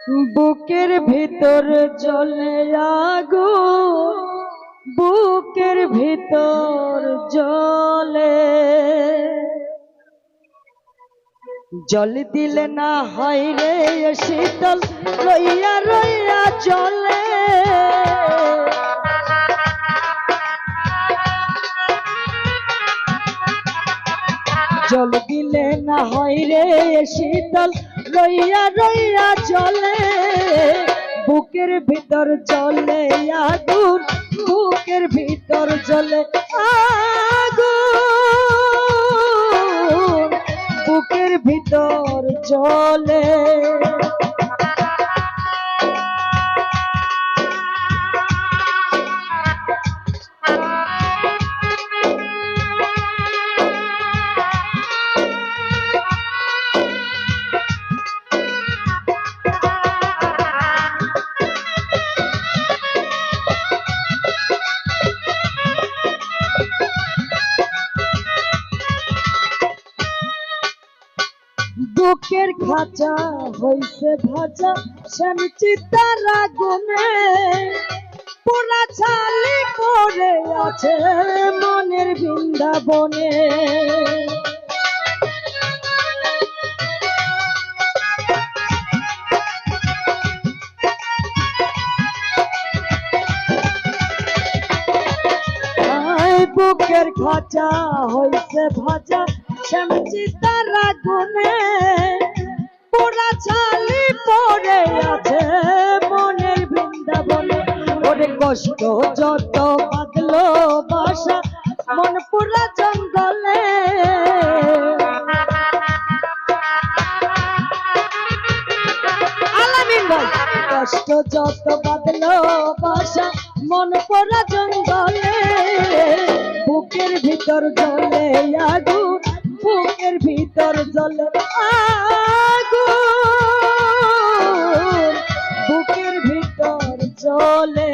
বুকের ভিতর জ্বলে আগুন, বুকের ভিতর জ্বলে, জল দিলে না হয় রে শীতল, রইয়া রইয়া জ্বলে। জল দিলে না হয় রে শীতল, রইয়া রইয়া জ্বলে। বুকের ভিতর জ্বলে আগুন, বুকের ভিতর জ্বলে আগুন, বুকের ভিতর জ্বলে। বুকের খাঁচা হইছে ভাজা, স্বামী চিতার আগুনে, পোড়া ছালি পড়ে আছে মনের বৃন্দাবনে। বুকের খাঁচা হইছে ভাজা, স্বামী চিতার আগুনে, পোড়া ছালি পড়ে আছে মনের বৃন্দাবনে। ওরে কষ্ট যত বাঁধলো বাসা, মন পুরা জঙ্গলে। আলামিন ভাই, কষ্ট যত বাঁধলো বাসা, মন পুরা জঙ্গলে। বুকের ভিতর জ্বলে আগুন, বুকের ভিতর জ্বলে আগুন, বুকের ভিতর জ্বলে।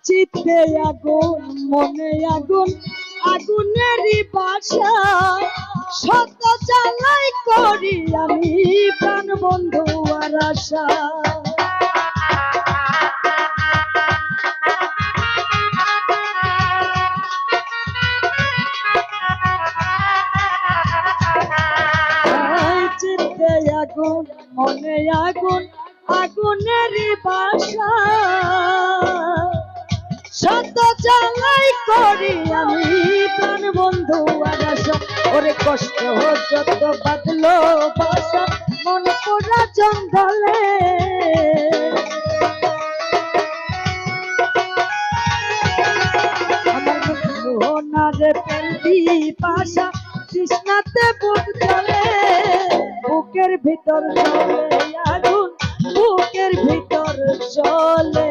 চিত্তে আগুন, মনে আগুন, আগুনেরই বাসা, শত জ্বালাই করি আমি প্রাণ বন্ধু আর আশা। চিত্তে আগুন, মনে আগুন, আগুনেরই বাসা, শত জ্বালাই করি আমি প্রাণ বন্ধু আর আশা। ওরে কষ্ট যত বাঁধলো বাসা, মন পোড়া জঙ্গলে। আমার মোহনারে পেন্দি পাশা, তৃষ্ণাতে বুক জ্বলে। বুকের ভিতর জ্বলে আগুন, বুকের ভিতর জ্বলে।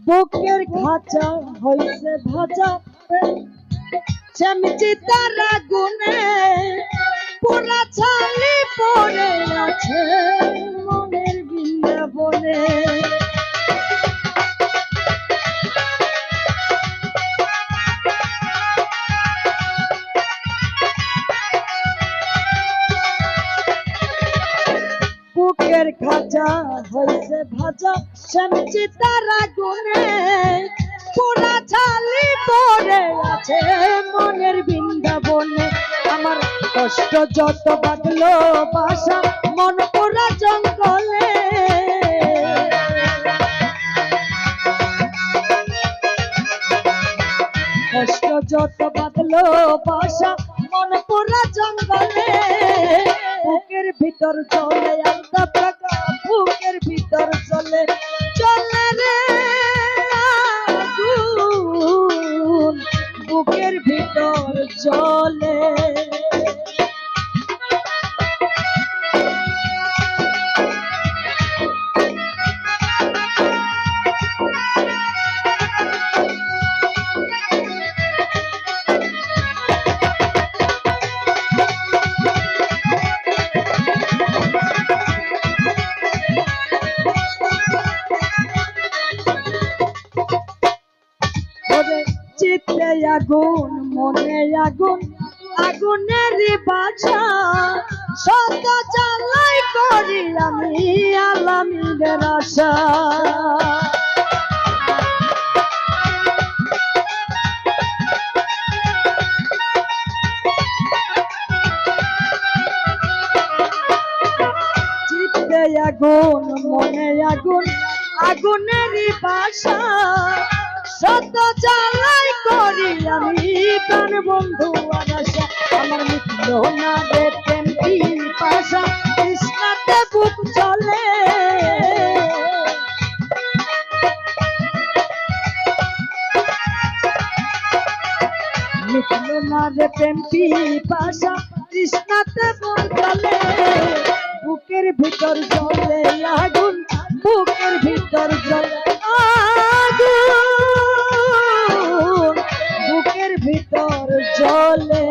বুকের খাঁচা হইছে ভাজা, স্বামী চিতার আগুনে, পোড়া ছালি পড়ে আছে মনের বৃন্দাবনে। বুকের খাঁচা হইছে ভাজা, শ্যামচিতার আগুনে পোড়া ছালি পড়ে আছে মনের বৃন্দাবনে। আমার কষ্ট যত বাঁধলো বাসা মন পোড়া জঙ্গলে, কষ্ট যত বাঁধলো বাসা মন পোড়া জঙ্গলে। বুকের ভিতর চলে আলতা পাকা, বুকের ভিতর চলে চলে রে আগুন, বুকের ভিতর চলে। চিত্তে আগুন মনে আগুন, আগুনের বাছা শত জ্বালাই করি আমি আলামিনের আশা। চিত্তে আগুন মনে আগুন, আগুনের বাসা শত জ্বালাই করি আমি প্রাণ বন্ধু আশা। আমার মিটল না রে প্রেম পিপাসা, তৃষ্ণাতে বুক চলে। মিটল না রে প্রেম পিপাসা, তৃষ্ণাতে বুক চলে। বুকের ভিতর জ্বলে আগুন, বুকের ভিতর জ্বলে আগুন, বুকের ভিতর জ্বলে।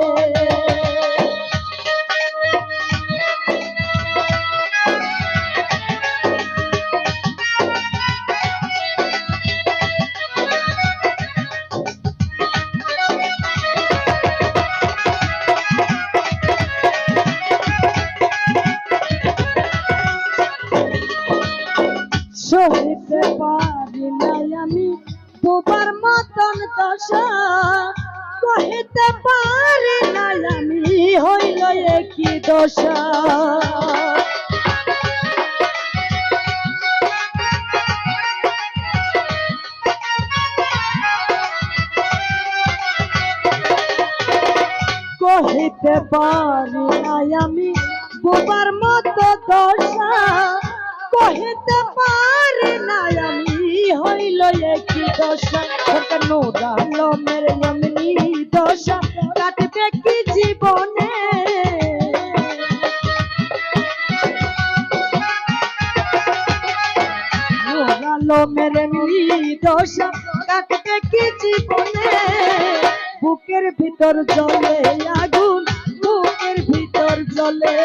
সহিতে পারি নাই আমি তোমার মতন দশা, কহিতে পারি নাই আমি হইল একই দশা। কহিতে পারি নাই আমি বোবার মতো দশা, কহিতে পারি নাই আমি হইল একই দশা। নোরালো মেরে এমনি দশা কাটবে কি জীবনে, নোরালো মেরে এমনি দশা কাটবে কি জীবনে। বুকের ভিতর জ্বলে আগুন, বুকের ভিতর জ্বলে।